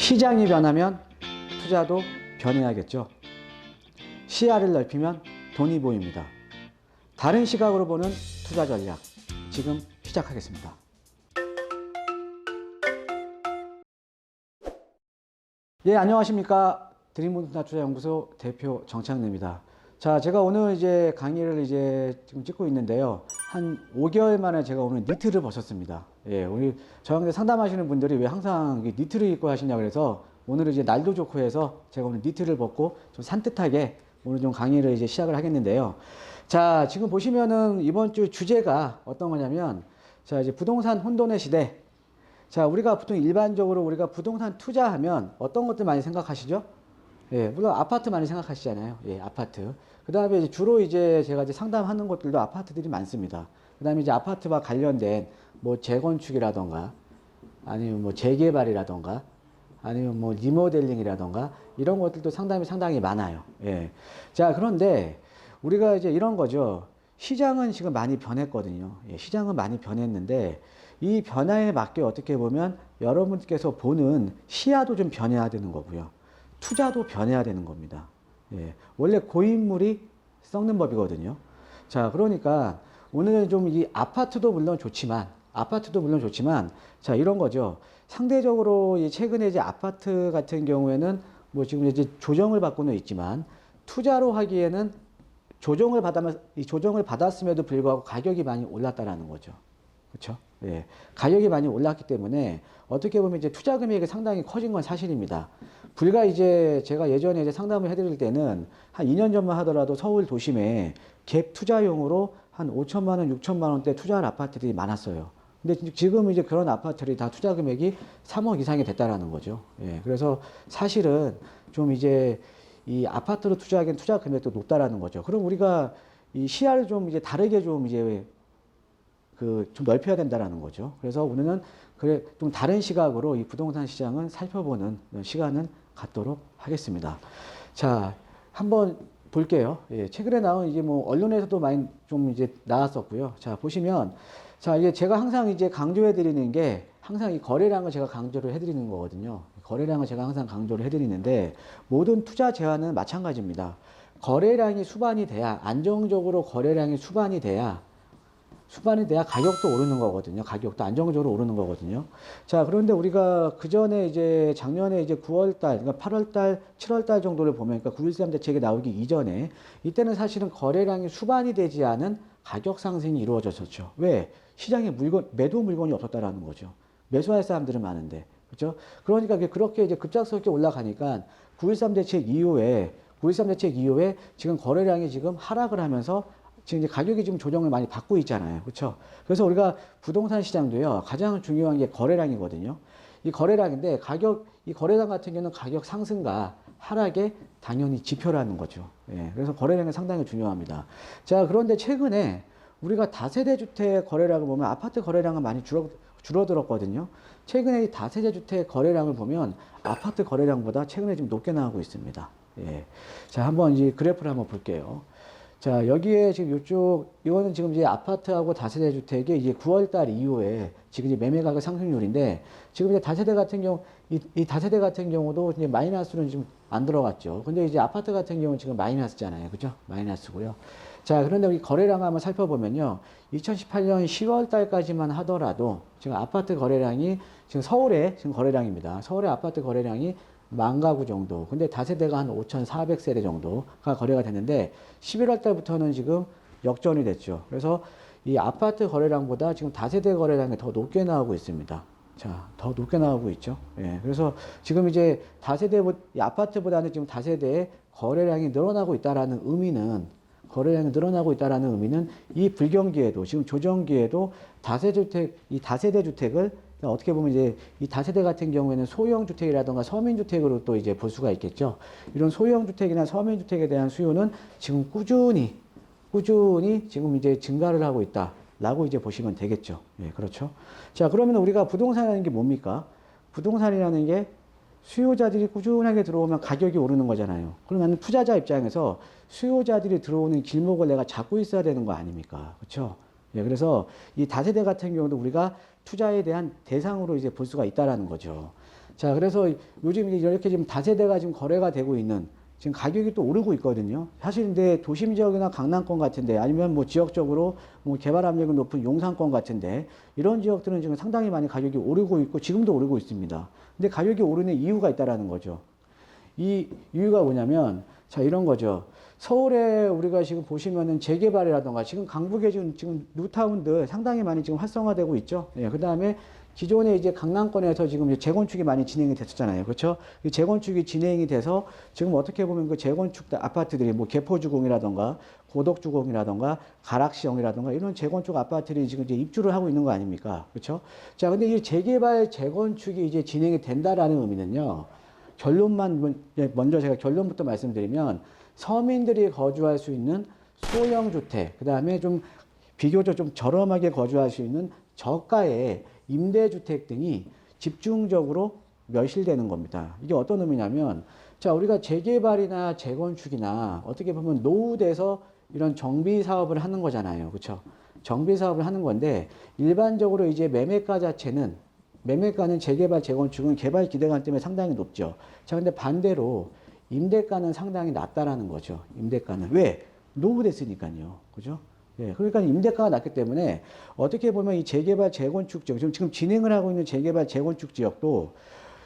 시장이 변하면 투자도 변해야겠죠. 시야를 넓히면 돈이 보입니다. 다른 시각으로 보는 투자 전략, 지금 시작하겠습니다. 예, 안녕하십니까. 드림몬스터투자연구소 대표 정창래입니다. 자, 제가 오늘 이제 강의를 지금 찍고 있는데요. 한 5개월 만에 제가 오늘 니트를 벗었습니다. 예, 우리 저한테 상담하시는 분들이 왜 항상 니트를 입고 하시냐 그래서 오늘은 이제 날도 좋고 해서 제가 오늘 니트를 벗고 좀 산뜻하게 오늘 좀 강의를 이제 시작을 하겠는데요. 자, 지금 보시면은 이번 주 주제가 어떤 거냐면, 자, 이제 부동산 혼돈의 시대. 자, 우리가 보통 일반적으로 우리가 부동산 투자하면 어떤 것들 많이 생각하시죠? 예, 물론 아파트 많이 생각하시잖아요. 예, 아파트. 그 다음에 이제 주로 이제 제가 이제 상담하는 것들도 아파트들이 많습니다. 그 다음에 이제 아파트와 관련된 뭐 재건축이라던가 아니면 뭐 재개발이라던가 아니면 뭐 리모델링이라던가 이런 것들도 상당히 많아요. 예. 자, 그런데 우리가 이제 이런 거죠. 시장은 지금 많이 변했거든요. 예, 시장은 많이 변했는데 이 변화에 맞게 어떻게 보면 여러분께서 보는 시야도 좀 변해야 되는 거고요. 투자도 변해야 되는 겁니다. 예, 원래 고인물이 썩는 법이거든요. 자, 그러니까 오늘은 좀 이 아파트도 물론 좋지만, 자, 이런 거죠. 상대적으로 이 최근에 이제 아파트 같은 경우에는 뭐 지금 이제 조정을 받고는 있지만, 투자로 하기에는 조정을 받았음에도 불구하고 가격이 많이 올랐다라는 거죠. 그렇죠? 예. 가격이 많이 올랐기 때문에 어떻게 보면 이제 투자 금액이 상당히 커진 건 사실입니다. 불과 이제 제가 예전에 이제 상담을 해드릴 때는 한 2년 전만 하더라도 서울 도심에 갭 투자용으로 한 5천만 원, 6천만 원대 투자할 아파트들이 많았어요. 근데 지금 이제 그런 아파트들이 다 투자 금액이 3억 이상이 됐다라는 거죠. 예. 그래서 사실은 좀 이제 이 아파트로 투자하기엔 투자 금액도 높다라는 거죠. 그럼 우리가 이 시야를 좀 이제 다르게 좀 이제 좀 넓혀야 된다라는 거죠. 그래서 오늘은 좀 다른 시각으로 이 부동산 시장을 살펴보는 시간을 갖도록 하겠습니다. 자, 한번 볼게요. 예, 최근에 나온 이제 뭐 언론에서도 많이 좀 이제 나왔었고요. 자, 보시면, 자, 이게 제가 항상 이제 강조해 드리는 게 항상 이 거래량을 제가 강조를 해 드리는 거거든요. 거래량을 제가 항상 강조를 해 드리는데 모든 투자 제안은 마찬가지입니다. 거래량이 수반이 돼야, 안정적으로 거래량이 수반이 돼야 가격도 오르는 거거든요. 가격도 안정적으로 오르는 거거든요. 자, 그런데 우리가 그 전에 이제 작년에 이제 9월달, 그러니까 8월달, 7월달 정도를 보면, 그러니까 9.13 대책이 나오기 이전에, 이때는 사실은 거래량이 수반이 되지 않은 가격 상승이 이루어졌었죠. 왜? 시장에 매도 물건이 없었다라는 거죠. 매수할 사람들은 많은데. 그죠? 그러니까 그렇게 이제 급작스럽게 올라가니까 9.13 대책 이후에 지금 거래량이 지금 하락을 하면서 지금 이제 가격이 지금 조정을 많이 받고 있잖아요. 그렇죠? 그래서 우리가 부동산 시장도요, 가장 중요한 게 거래량이거든요. 이 거래량인데 이 거래량 같은 경우는 가격 상승과 하락의 당연히 지표라는 거죠. 예, 그래서 거래량이 상당히 중요합니다. 자, 그런데 최근에 우리가 다세대 주택 거래량을 보면 아파트 거래량은 많이 줄어들었거든요. 최근에 이 다세대 주택 거래량을 보면 아파트 거래량보다 최근에 좀 높게 나오고 있습니다. 예. 자, 한번 이 그래프를 한번 볼게요. 자, 여기에 지금 이거는 지금 이제 아파트하고 다세대 주택이 이제 9월달 이후에 지금 이제 매매 가격 상승률인데, 지금 이제 다세대 같은 경우, 이 다세대 같은 경우도 이제 마이너스는 지금 안 들어갔죠. 근데 이제 아파트 같은 경우는 지금 마이너스잖아요. 그죠? 마이너스고요. 자, 그런데 우리 거래량 한번 살펴보면요. 2018년 10월 달까지만 하더라도 지금 아파트 거래량이 지금 서울의 지금 거래량입니다. 서울의 아파트 거래량이 10,000가구 정도. 근데 다세대가 한 5,400세대 정도가 거래가 됐는데 11월 달부터는 지금 역전이 됐죠. 그래서 이 아파트 거래량보다 지금 다세대 거래량이 더 높게 나오고 있습니다. 자, 더 높게 나오고 있죠. 예. 그래서 지금 이제 이 아파트보다는 지금 다세대의 거래량이 늘어나고 있다라는 의미는 이 불경기에도 지금 조정기에도 이 다세대 주택을 어떻게 보면 이제 이 다세대 같은 경우에는 소형 주택이라든가 서민 주택으로 또 이제 볼 수가 있겠죠. 이런 소형 주택이나 서민 주택에 대한 수요는 지금 꾸준히 지금 이제 증가를 하고 있다라고 이제 보시면 되겠죠. 예, 그렇죠. 자, 그러면 우리가 부동산이라는 게 뭡니까? 부동산이라는 게 수요자들이 꾸준하게 들어오면 가격이 오르는 거잖아요. 그러면 투자자 입장에서 수요자들이 들어오는 길목을 내가 잡고 있어야 되는 거 아닙니까? 그렇죠? 예, 그래서 이 다세대 같은 경우도 우리가 투자에 대한 대상으로 이제 볼 수가 있다라는 거죠. 자, 그래서 요즘 이렇게 지금 다세대가 지금 거래가 되고 있는 지금 가격이 또 오르고 있거든요. 사실 근데 도심 지역이나 강남권 같은데 아니면 뭐 지역적으로 뭐 개발 압력이 높은 용산권 같은데 이런 지역들은 지금 상당히 많이 가격이 오르고 있고 지금도 오르고 있습니다. 근데 가격이 오르는 이유가 있다라는 거죠. 이 이유가 뭐냐면 자, 이런 거죠. 서울에 우리가 지금 보시면은 재개발이라던가 지금 강북에 지금 뉴타운들 상당히 많이 지금 활성화되고 있죠. 예, 그 다음에 기존에 이제 강남권에서 지금 재건축이 많이 진행이 됐었잖아요. 그렇죠? 이 재건축이 진행이 돼서 지금 어떻게 보면 그 재건축 아파트들이 뭐 개포주공이라던가 고덕주공이라던가 가락시형이라던가 이런 재건축 아파트들이 지금 이제 입주를 하고 있는 거 아닙니까? 그렇죠? 자, 근데 이 재개발 재건축이 이제 진행이 된다라는 의미는요. 결론만 먼저 제가 결론부터 말씀드리면 서민들이 거주할 수 있는 소형 주택, 그다음에 좀 비교적 좀 저렴하게 거주할 수 있는 저가의 임대주택 등이 집중적으로 멸실되는 겁니다. 이게 어떤 의미냐면, 자, 우리가 재개발이나 재건축이나 어떻게 보면 노후돼서 이런 정비 사업을 하는 거잖아요. 그렇죠? 정비 사업을 하는 건데, 일반적으로 이제 매매가는 재개발, 재건축은 개발 기대감 때문에 상당히 높죠. 자, 근데 반대로 임대가는 상당히 낮다라는 거죠. 임대가는. 왜? 노후됐으니까요. 그죠? 예, 그러니까 임대가가 낮기 때문에 어떻게 보면 이 재개발 재건축 지역, 지금 진행을 하고 있는 재개발 재건축 지역도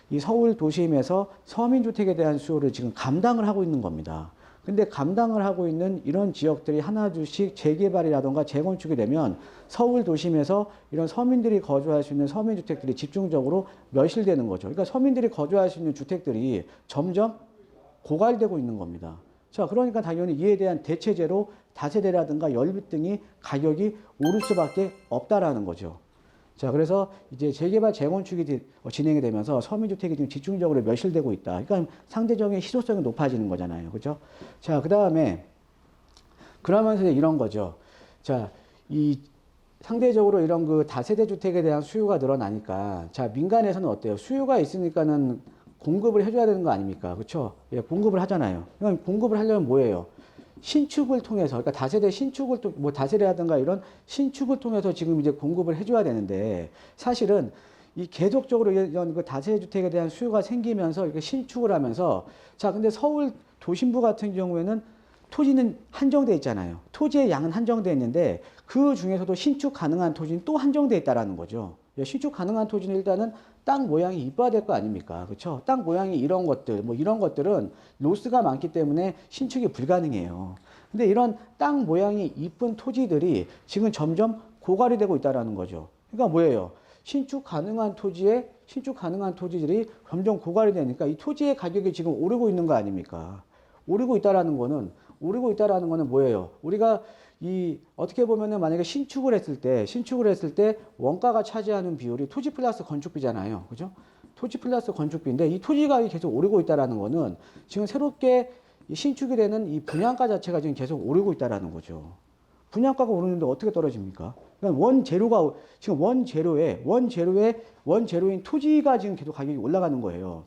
이 서울 도심에서 서민주택에 대한 수요를 지금 감당을 하고 있는 겁니다. 근데 감당을 하고 있는 이런 지역들이 하나둘씩 재개발이라던가 재건축이 되면 서울 도심에서 이런 서민들이 거주할 수 있는 서민주택들이 집중적으로 멸실되는 거죠. 그러니까 서민들이 거주할 수 있는 주택들이 점점 고갈되고 있는 겁니다. 자, 그러니까 당연히 이에 대한 대체제로 다세대라든가 연립 등이 가격이 오를 수밖에 없다라는 거죠. 자, 그래서 이제 재개발 재건축이 진행이 되면서 서민주택이 지금 집중적으로 멸실되고 있다. 그러니까 상대적인 희소성이 높아지는 거잖아요. 그죠? 자, 그 다음에 그러면서 이런 거죠. 자, 이 상대적으로 이런 그 다세대 주택에 대한 수요가 늘어나니까 자, 민간에서는 어때요? 수요가 있으니까는 공급을 해줘야 되는 거 아닙니까? 그렇죠? 예, 공급을 하잖아요. 그럼 공급을 하려면 뭐예요? 신축을 통해서, 그러니까 다세대 신축을 뭐 다세대라든가 이런 신축을 통해서 지금 이제 공급을 해줘야 되는데 사실은 이 계속적으로 이런 그 다세대 주택에 대한 수요가 생기면서 이렇게 신축을 하면서 자, 근데 서울 도심부 같은 경우에는 토지는 한정돼 있잖아요. 토지의 양은 한정돼 있는데 그 중에서도 신축 가능한 토지는 또 한정돼 있다라는 거죠. 신축 가능한 토지는 일단은 땅 모양이 이뻐야 될 거 아닙니까? 그렇죠? 땅 모양이 이런 것들, 뭐 이런 것들은 로스가 많기 때문에 신축이 불가능해요. 근데 이런 땅 모양이 이쁜 토지들이 지금 점점 고갈이 되고 있다라는 거죠. 그러니까 뭐예요? 신축 가능한 토지들이 점점 고갈이 되니까 이 토지의 가격이 지금 오르고 있는 거 아닙니까? 오르고 있다라는 거는 뭐예요? 우리가 어떻게 보면은 만약에 신축을 했을 때 원가가 차지하는 비율이 토지 플러스 건축비잖아요. 그죠? 토지 플러스 건축비인데 이 토지 가격이 계속 오르고 있다라는 거는 지금 새롭게 신축이 되는 이 분양가 자체가 지금 계속 오르고 있다라는 거죠. 분양가가 오르는데 어떻게 떨어집니까? 그러니까 원재료인 토지가 지금 계속 가격이 올라가는 거예요.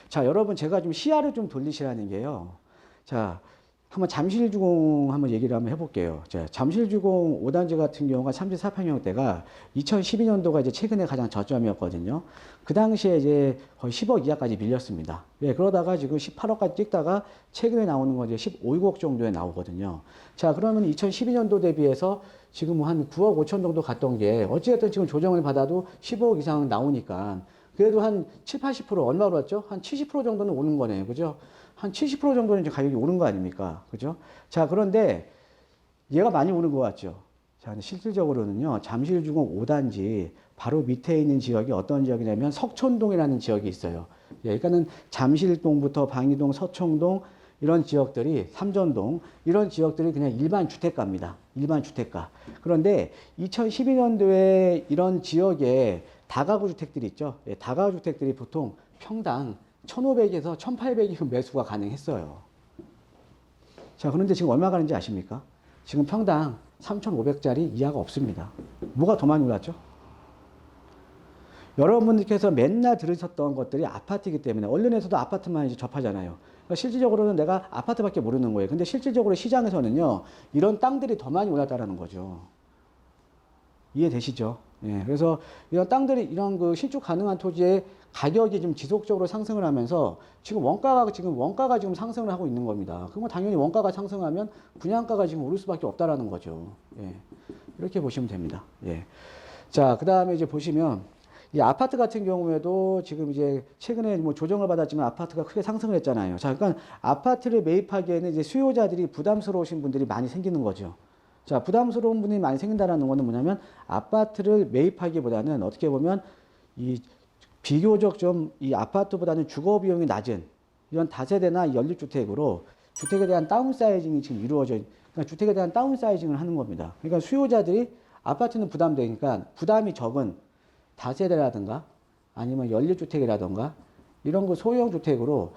자, 여러분 제가 좀 시야를 좀 돌리시라는 게요. 자, 한번 잠실주공 한번 얘기를 한번 해볼게요. 자, 잠실주공 5단지 같은 경우가 34평형대가 2012년도가 이제 최근에 가장 저점이었거든요. 그 당시에 이제 거의 10억 이하까지 밀렸습니다. 예, 그러다가 지금 18억까지 찍다가 최근에 나오는 건 이제 15억 정도에 나오거든요. 자, 그러면 2012년도 대비해서 지금 한 9억 5천 정도 갔던 게 어찌됐든 지금 조정을 받아도 15억 이상 나오니까 그래도 한 7, 80% 얼마로 왔죠? 한 70% 정도는 오는 거네요. 그죠? 한 70% 정도는 이제 가격이 오른 거 아닙니까? 그죠? 자, 그런데 얘가 많이 오른 것 같죠? 자, 실질적으로는요, 잠실주공 5단지 바로 밑에 있는 지역이 어떤 지역이냐면 석촌동이라는 지역이 있어요. 예, 그러니까는 잠실동부터 방이동, 서촌동, 이런 지역들이, 삼전동, 이런 지역들이 그냥 일반 주택가입니다. 일반 주택가. 그런데 2012년도에 이런 지역에 다가구 주택들이 있죠. 예, 다가구 주택들이 보통 평당 1,500에서 1,800이면 매수가 가능했어요. 자, 그런데 지금 얼마 가는지 아십니까? 지금 평당 3,500짜리 이하가 없습니다. 뭐가 더 많이 올랐죠? 여러분들께서 맨날 들으셨던 것들이 아파트이기 때문에 언론에서도 아파트만 이제 접하잖아요. 그러니까 실질적으로는 내가 아파트밖에 모르는 거예요. 근데 실질적으로 시장에서는요, 이런 땅들이 더 많이 올랐다는 거죠. 이해되시죠? 예, 그래서 이런 땅들이 이런 그 신축 가능한 토지의 가격이 좀 지속적으로 상승을 하면서 지금 원가가 지금 상승을 하고 있는 겁니다. 그러면 당연히 원가가 상승하면 분양가가 지금 오를 수밖에 없다라는 거죠. 예. 이렇게 보시면 됩니다. 예. 자, 그 다음에 이제 보시면 이 아파트 같은 경우에도 지금 이제 최근에 뭐 조정을 받았지만 아파트가 크게 상승을 했잖아요. 자, 그러니까 아파트를 매입하기에는 이제 수요자들이 부담스러우신 분들이 많이 생기는 거죠. 자, 부담스러운 분이 많이 생긴다는 거는 뭐냐면 아파트를 매입하기보다는 어떻게 보면 이 비교적 좀 이 아파트보다는 주거 비용이 낮은 이런 다세대나 연립주택으로 주택에 대한 다운사이징이 지금 그러니까 주택에 대한 다운사이징을 하는 겁니다. 그러니까 수요자들이 아파트는 부담되니까 부담이 적은 다세대라든가 아니면 연립주택이라든가 이런 거 소형 주택으로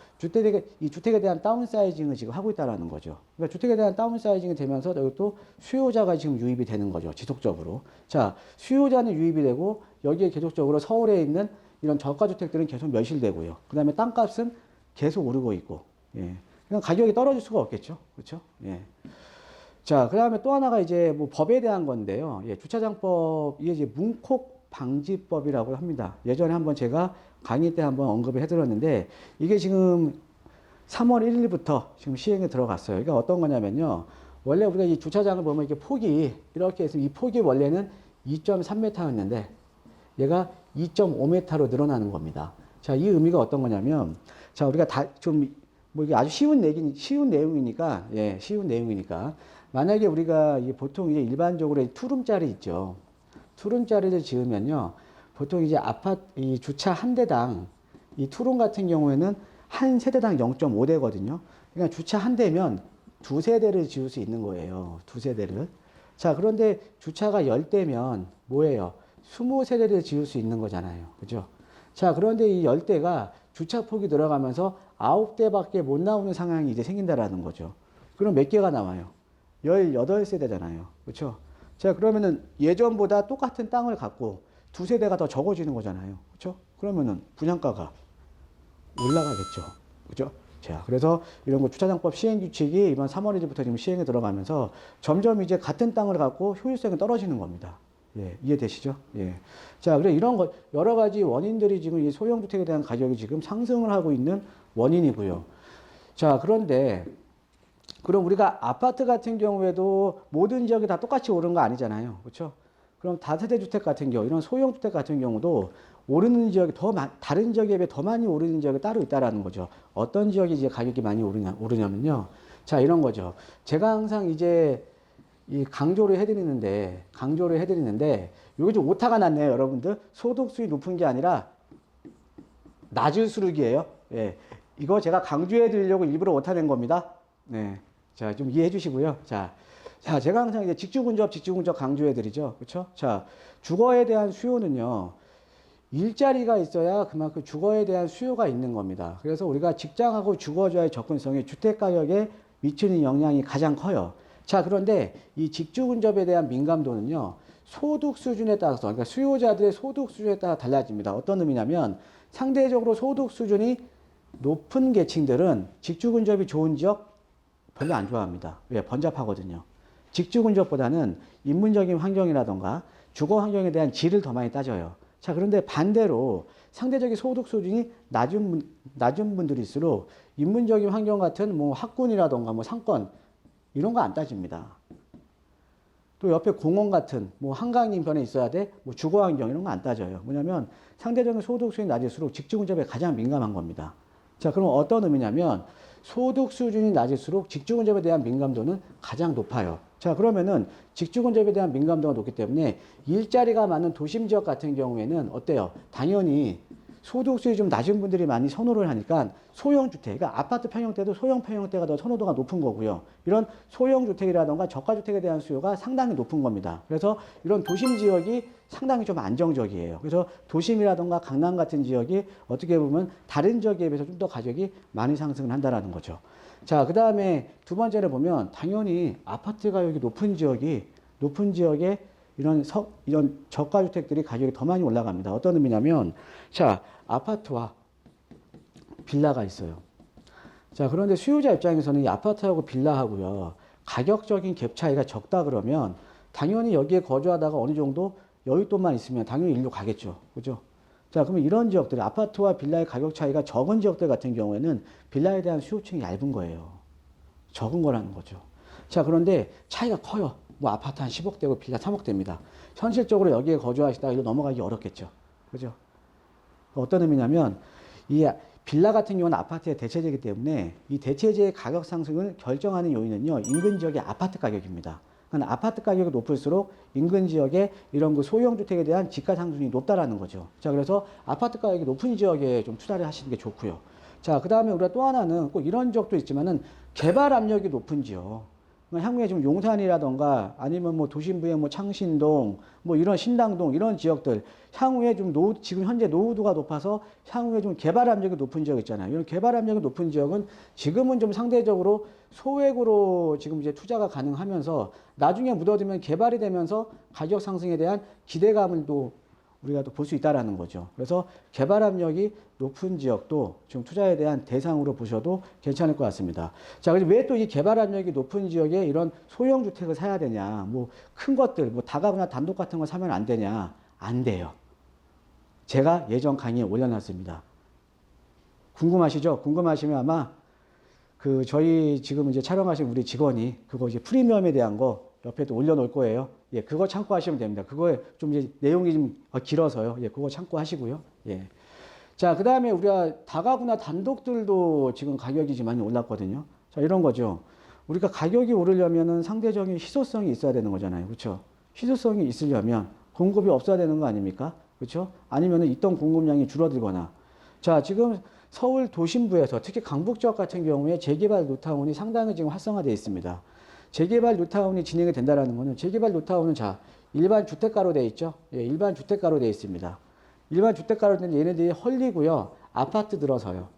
이 주택에 대한 다운사이징을 지금 하고 있다는 거죠. 그러니까 주택에 대한 다운사이징이 되면서 여기 또 수요자가 지금 유입이 되는 거죠. 지속적으로. 자, 수요자는 유입이 되고 여기에 계속적으로 서울에 있는 이런 저가 주택들은 계속 멸실되고요. 그 다음에 땅값은 계속 오르고 있고, 예. 그냥 가격이 떨어질 수가 없겠죠. 그렇죠? 예. 자, 그 다음에 또 하나가 이제 뭐 법에 대한 건데요. 예, 주차장법, 이게 이제 문콕 방지법이라고 합니다. 예전에 한번 제가 강의 때 한번 언급을 해드렸는데, 이게 지금 3월 1일부터 지금 시행에 들어갔어요. 그러니까 어떤 거냐면요. 원래 우리가 이 주차장을 보면 이렇게 폭이, 이렇게 해서 이 폭이 원래는 2.3m였는데, 얘가 2.5m로 늘어나는 겁니다. 자, 이 의미가 어떤 거냐면, 자, 우리가 뭐 이게 아주 쉬운 내용이니까, 예, 쉬운 내용이니까. 만약에 우리가 보통 이제 일반적으로 투룸짜리 있죠. 투룸짜리를 지으면요. 보통 이제 이 주차 한 대당, 이 투룸 같은 경우에는 한 세대당 0.5대거든요. 그러니까 주차 한 대면 두 세대를 지을 수 있는 거예요. 두 세대를. 자, 그런데 주차가 10대면 뭐예요? 20세대를 지을 수 있는 거잖아요. 그죠? 자, 그런데 이 10대가 주차폭이 들어가면서 9대밖에 못 나오는 상황이 이제 생긴다라는 거죠. 그럼 몇 개가 나와요? 18세대잖아요. 그렇죠? 자, 그러면은 예전보다 똑같은 땅을 갖고 두 세대가 더 적어지는 거잖아요. 그렇죠? 그러면은 분양가가 올라가겠죠. 그죠? 자, 그래서 이런 거 주차장법 시행 규칙이 이번 3월 1일부터 지금 시행에 들어가면서 점점 이제 같은 땅을 갖고 효율성이 떨어지는 겁니다. 예, 이해되시죠? 예. 자, 그래 이런 거 여러 가지 원인들이 지금 이 소형 주택에 대한 가격이 지금 상승을 하고 있는 원인이고요. 자, 그런데 그럼 우리가 아파트 같은 경우에도 모든 지역이 다 똑같이 오르는 거 아니잖아요. 그렇죠? 그럼 다세대 주택 같은 경우, 이런 소형 주택 같은 경우도 오르는 지역이 다른 지역에 비해 더 많이 오르는 지역이 따로 있다라는 거죠. 어떤 지역이 이제 가격이 많이 오르냐면요. 자, 이런 거죠. 제가 항상 이제 강조를 해드리는데, 요게 좀 오타가 났네요, 여러분들. 소득수익 높은 게 아니라 낮을수록이에요. 예. 이거 제가 강조해 드리려고 일부러 오타 낸 겁니다. 네. 자, 좀 이해해 주시고요. 자, 제가 항상 이제 직주근접 강조해 드리죠. 그렇죠? 자, 주거에 대한 수요는요. 일자리가 있어야 그만큼 주거에 대한 수요가 있는 겁니다. 그래서 우리가 직장하고 주거자의 접근성이 주택 가격에 미치는 영향이 가장 커요. 자, 그런데 이 직주근접에 대한 민감도는요. 소득 수준에 따라서, 그러니까 수요자들의 소득 수준에 따라 달라집니다. 어떤 의미냐면 상대적으로 소득 수준이 높은 계층들은 직주근접이 좋은 지역 별로 안 좋아합니다. 왜? 번잡하거든요. 직주근접보다는 인문적인 환경이라던가 주거 환경에 대한 질을 더 많이 따져요. 자, 그런데 반대로 상대적인 소득 수준이 낮은 분들일수록 인문적인 환경 같은 뭐 학군이라던가 뭐 상권 이런 거 안 따집니다. 또 옆에 공원 같은 뭐 한강 인편에 있어야 돼, 뭐 주거 환경 이런 거 안 따져요. 뭐냐면 상대적인 소득 수준이 낮을수록 직주근접에 가장 민감한 겁니다. 자, 그럼 어떤 의미냐면 소득 수준이 낮을수록 직주근접에 대한 민감도는 가장 높아요. 자, 그러면은 직주근접에 대한 민감도가 높기 때문에 일자리가 많은 도심 지역 같은 경우에는 어때요? 당연히 소득 수준이 좀 낮은 분들이 많이 선호를 하니까 소형 주택, 그러니까 아파트 평형대도 소형 평형대가 더 선호도가 높은 거고요. 이런 소형 주택이라던가 저가 주택에 대한 수요가 상당히 높은 겁니다. 그래서 이런 도심 지역이 상당히 좀 안정적이에요. 그래서 도심이라던가 강남 같은 지역이 어떻게 보면 다른 지역에 비해서 좀 더 가격이 많이 상승을 한다라는 거죠. 자, 그 다음에 두 번째를 보면 당연히 아파트 가격이 높은 지역에 이런 저가 주택들이 가격이 더 많이 올라갑니다. 어떤 의미냐면, 자, 아파트와 빌라가 있어요. 자, 그런데 수요자 입장에서는 이 아파트하고 빌라하고요, 가격적인 갭 차이가 적다 그러면 당연히 여기에 거주하다가 어느 정도 여윳돈만 있으면 당연히 일로 가겠죠. 그죠? 자, 그러면 이런 지역들, 아파트와 빌라의 가격 차이가 적은 지역들 같은 경우에는 빌라에 대한 수요층이 얇은 거예요. 적은 거라는 거죠. 자, 그런데 차이가 커요. 뭐 아파트 한 10억대고 빌라 3억대입니다. 현실적으로 여기에 거주하시다가 이거 넘어가기 어렵겠죠. 그죠? 어떤 의미냐면, 이 빌라 같은 경우는 아파트의 대체제이기 때문에 이 대체제의 가격 상승을 결정하는 요인은요, 인근 지역의 아파트 가격입니다. 그러니까 아파트 가격이 높을수록 인근 지역에 이런 그 소형 주택에 대한 지가 상승이 높다라는 거죠. 자, 그래서 아파트 가격이 높은 지역에 좀 투자를 하시는 게 좋고요. 자, 그 다음에 우리가 또 하나는 꼭 이런 지역도 있지만은 개발 압력이 높은 지역. 그러니까 향후에 좀 용산이라던가 아니면 뭐 도심부의 뭐 창신동, 뭐 이런 신당동 이런 지역들 향후에 좀 지금 현재 노후도가 높아서 향후에 좀 개발 압력이 높은 지역 있잖아요. 이런 개발 압력이 높은 지역은 지금은 좀 상대적으로 소액으로 지금 이제 투자가 가능하면서 나중에 묻어두면 개발이 되면서 가격 상승에 대한 기대감을 또 우리가 또 볼 수 있다라는 거죠. 그래서 개발 압력이 높은 지역도 지금 투자에 대한 대상으로 보셔도 괜찮을 것 같습니다. 자, 그래서 왜 또 이 개발 압력이 높은 지역에 이런 소형 주택을 사야 되냐? 뭐 큰 것들, 뭐 다가구나 단독 같은 거 사면 안 되냐? 안 돼요. 제가 예전 강의에 올려놨습니다. 궁금하시죠? 궁금하시면 아마 그 저희 지금 이제 촬영하신 우리 직원이 그거 이제 프리미엄에 대한 거 옆에 또 올려놓을 거예요. 예, 그거 참고하시면 됩니다. 그거에 좀 이제 내용이 좀 길어서요. 예, 그거 참고하시고요. 예. 자, 그 다음에 우리가 다가구나 단독들도 지금 가격이 지금 많이 올랐거든요. 자, 이런 거죠. 우리가 가격이 오르려면은 상대적인 희소성이 있어야 되는 거잖아요. 그렇죠? 희소성이 있으려면 공급이 없어야 되는 거 아닙니까? 그렇죠? 아니면은 있던 공급량이 줄어들거나. 자, 지금 서울 도심부에서 특히 강북 지역 같은 경우에 재개발 뉴타운이 상당히 지금 활성화되어 있습니다. 재개발 뉴타운이 진행이 된다라는 거는 재개발 뉴타운은 자, 일반 주택가로 되어 있죠? 예, 일반 주택가로 되어 있습니다. 일반 주택가로 된 얘네들이 헐리고요. 아파트 들어서요.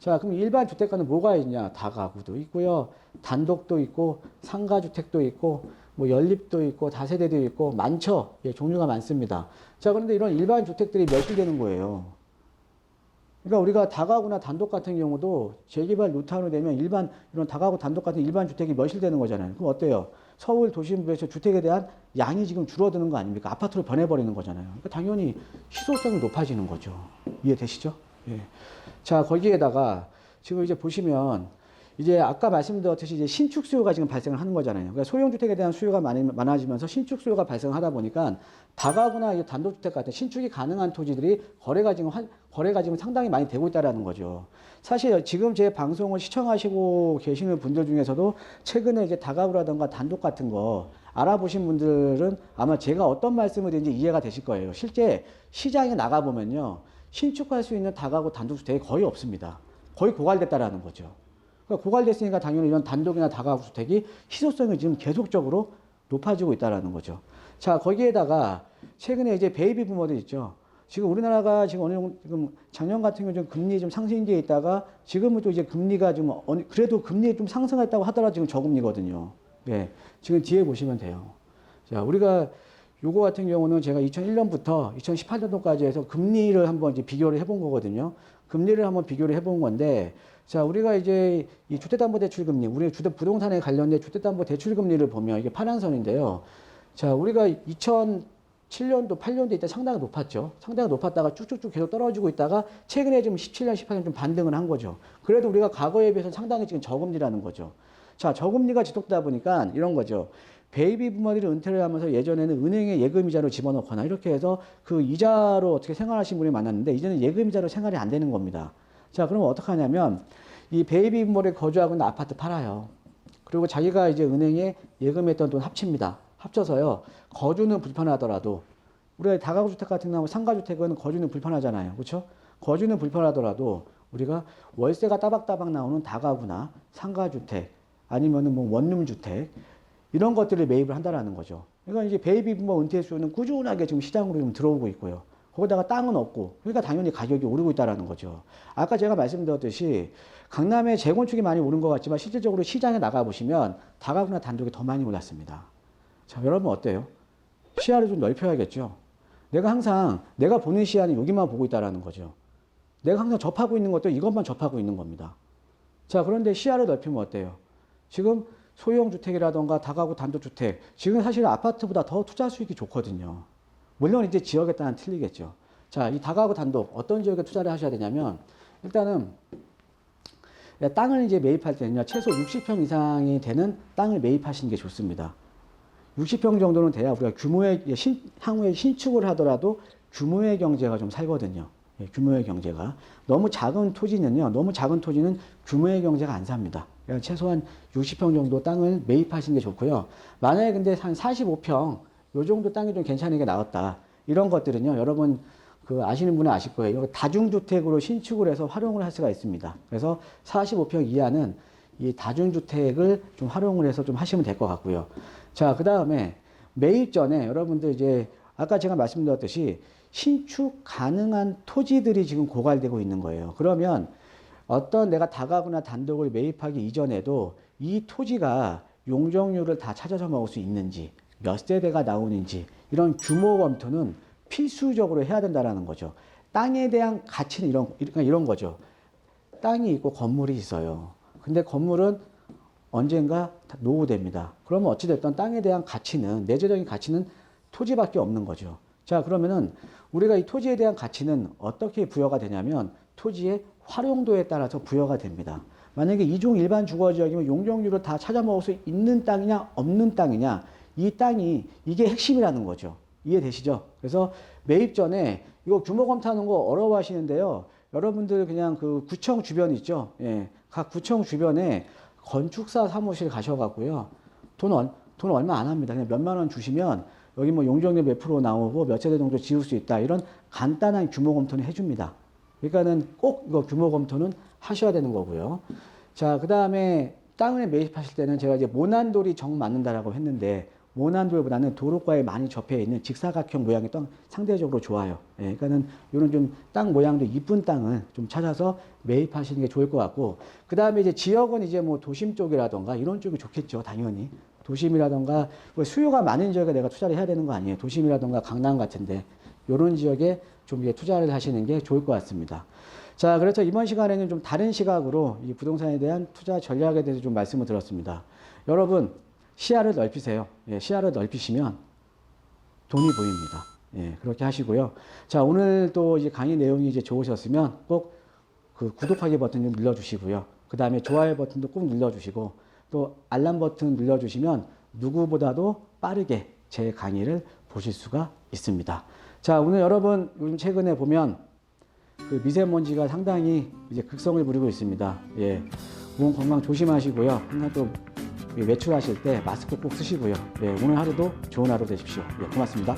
자, 그럼 일반 주택가는 뭐가 있냐? 다가구도 있고요. 단독도 있고 상가주택도 있고 뭐 연립도 있고 다세대도 있고 많죠. 예, 종류가 많습니다. 자, 그런데 이런 일반 주택들이 멸실되는 거예요. 그러니까 우리가 다가구나 단독 같은 경우도 재개발 뉴타운이 되면 일반 이런 다가구 단독 같은 일반 주택이 멸실되는 거잖아요. 그럼 어때요? 서울 도심부에서 주택에 대한 양이 지금 줄어드는 거 아닙니까? 아파트로 변해버리는 거잖아요. 그러니까 당연히 희소성이 높아지는 거죠. 이해되시죠? 예. 자, 거기에다가 지금 이제 보시면 이제 아까 말씀드렸듯이 이제 신축 수요가 지금 발생을 하는 거잖아요. 그러니까 소형 주택에 대한 수요가 많아지면서 신축 수요가 발생하다 보니까 다가구나 단독주택 같은 신축이 가능한 토지들이 거래가 지금 상당히 많이 되고 있다라는 거죠. 사실 지금 제 방송을 시청하시고 계시는 분들 중에서도 최근에 이제 다가구라든가 단독 같은 거 알아보신 분들은 아마 제가 어떤 말씀을 드린지 이해가 되실 거예요. 실제 시장에 나가보면요. 신축할 수 있는 다가구 단독주택이 거의 없습니다. 거의 고갈됐다라는 거죠. 그러니까 고갈됐으니까 당연히 이런 단독이나 다가구 주택이 희소성이 지금 계속적으로 높아지고 있다라는 거죠. 자, 거기에다가 최근에 이제 베이비 부모들 있죠. 지금 우리나라가 지금 어느 정도 지금 작년 같은 경우 좀 금리 좀 상승기에 있다가 지금은 또 이제 금리가 좀 그래도 금리 좀 상승했다고 하더라도 지금 저금리거든요. 예. 지금 뒤에 보시면 돼요. 자, 우리가 요거 같은 경우는 제가 2001년부터 2018년도까지 해서 금리를 한번 이제 비교를 해본 거거든요. 금리를 한번 비교를 해본 건데, 자, 우리가 이제 이 주택담보대출금리, 우리 부동산에 관련된 주택담보대출금리를 보면 이게 파란선인데요. 자, 우리가 2007년도, 8년도 이때 상당히 높았죠. 상당히 높았다가 쭉쭉쭉 계속 떨어지고 있다가 최근에 지금 17년, 18년 좀 반등을 한 거죠. 그래도 우리가 과거에 비해서 상당히 지금 저금리라는 거죠. 자, 저금리가 지속되다 보니까 이런 거죠. 베이비 부모들이 은퇴를 하면서 예전에는 은행에 예금이자로 집어넣거나 이렇게 해서 그 이자로 어떻게 생활하신 분이 많았는데 이제는 예금이자로 생활이 안 되는 겁니다. 자, 그러면 어떻게 하냐면 이 베이비 부모들이 거주하고 있는 아파트 팔아요. 그리고 자기가 이제 은행에 예금했던 돈 합칩니다. 합쳐서요. 거주는 불편하더라도 우리가 다가구 주택 같은 경우 상가주택은 거주는 불편하잖아요. 그렇죠? 거주는 불편하더라도 우리가 월세가 따박따박 나오는 다가구나 상가주택 아니면은 뭐 원룸주택 이런 것들을 매입을 한다라는 거죠. 그러니까 이제 베이비 부모 은퇴 수요는 꾸준하게 지금 시장으로 좀 들어오고 있고요. 거기다가 땅은 없고, 그러니까 당연히 가격이 오르고 있다라는 거죠. 아까 제가 말씀드렸듯이 강남의 재건축이 많이 오른 것 같지만 실질적으로 시장에 나가보시면 다가구나 단독이 더 많이 올랐습니다. 자, 여러분 어때요? 시야를 좀 넓혀야겠죠. 내가 보는 시야는 여기만 보고 있다라는 거죠. 내가 항상 접하고 있는 것도 이것만 접하고 있는 겁니다. 자, 그런데 시야를 넓히면 어때요? 지금 소형 주택이라던가 다가구 단독주택, 지금 사실 아파트보다 더 투자 수익이 좋거든요. 물론 이제 지역에 따라 틀리겠죠. 자, 이 다가구 단독 어떤 지역에 투자를 하셔야 되냐면 일단은 땅을 이제 매입할 때는요, 최소 60평 이상이 되는 땅을 매입하시는 게 좋습니다. 60평 정도는 돼야 우리가 규모의 향후에 신축을 하더라도 규모의 경제가 좀 살거든요. 예, 규모의 경제가 너무 작은 토지는요, 너무 작은 토지는 규모의 경제가 안 삽니다. 그러니까 최소한 60평 정도 땅을 매입하시는 게 좋고요. 만약에 근데 한 45평 요 정도 땅이 좀 괜찮은 게 나왔다. 이런 것들은요, 여러분 그 아시는 분은 아실 거예요. 이거 다중주택으로 신축을 해서 활용을 할 수가 있습니다. 그래서 45평 이하는 이 다중주택을 좀 활용을 해서 좀 하시면 될 것 같고요. 자, 그 다음에 매입 전에 여러분들 이제 아까 제가 말씀드렸듯이 신축 가능한 토지들이 지금 고갈되고 있는 거예요. 그러면 어떤 내가 다가구나 단독을 매입하기 이전에도 이 토지가 용적률을 다 찾아서 먹을 수 있는지, 몇 세대가 나오는지 이런 규모 검토는 필수적으로 해야 된다라는 거죠. 땅에 대한 가치는 이런 거죠. 땅이 있고 건물이 있어요. 근데 건물은 언젠가 노후됩니다. 그러면 어찌됐든 땅에 대한 가치는, 내재적인 가치는 토지밖에 없는 거죠. 자, 그러면은 우리가 이 토지에 대한 가치는 어떻게 부여가 되냐면 토지의 활용도에 따라서 부여가 됩니다. 만약에 이종 일반 주거지역이면 용적률을 다 찾아 먹을 수 있는 땅이냐 없는 땅이냐, 이 땅이 이게 핵심이라는 거죠. 이해되시죠? 그래서 매입 전에 이거 규모 검토하는 거 어려워하시는데요. 여러분들 그냥 그 구청 주변 있죠? 예, 각 구청 주변에 건축사 사무실 가셔갖고요. 돈 얼마 안 합니다. 그냥 몇만 원 주시면 여기 뭐 용적률 몇 프로 나오고 몇 세대 정도 지을 수 있다. 이런 간단한 규모 검토는 해줍니다. 그러니까는 꼭 이거 규모 검토는 하셔야 되는 거고요. 자, 그 다음에 땅을 매입하실 때는 제가 이제 모난돌이 정 맞는다라고 했는데 모난돌보다는 도로가에 많이 접해 있는 직사각형 모양의 땅 상대적으로 좋아요. 예, 그러니까는 이런 좀 땅 모양도 이쁜 땅을 좀 찾아서 매입하시는 게 좋을 것 같고, 그 다음에 이제 지역은 이제 뭐 도심 쪽이라던가 이런 쪽이 좋겠죠, 당연히. 도심이라던가 수요가 많은 지역에 내가 투자를 해야 되는 거 아니에요. 도심이라던가 강남 같은데 이런 지역에 좀 이제 투자를 하시는 게 좋을 것 같습니다. 자, 그래서 이번 시간에는 좀 다른 시각으로 이 부동산에 대한 투자 전략에 대해서 좀 말씀을 드렸습니다. 여러분 시야를 넓히세요. 예, 시야를 넓히시면 돈이 보입니다. 예, 그렇게 하시고요. 자, 오늘 또 이제 강의 내용이 이제 좋으셨으면 꼭 그 구독하기 버튼 좀 눌러주시고요. 그 다음에 좋아요 버튼도 꼭 눌러주시고 또 알람 버튼 눌러주시면 누구보다도 빠르게 제 강의를 보실 수가 있습니다. 자, 오늘 여러분 요즘 최근에 보면 그 미세먼지가 상당히 이제 극성을 부리고 있습니다. 예, 몸 건강 조심하시고요. 항상 또 외출하실 때 마스크 꼭 쓰시고요. 예, 오늘 하루도 좋은 하루 되십시오. 예, 고맙습니다.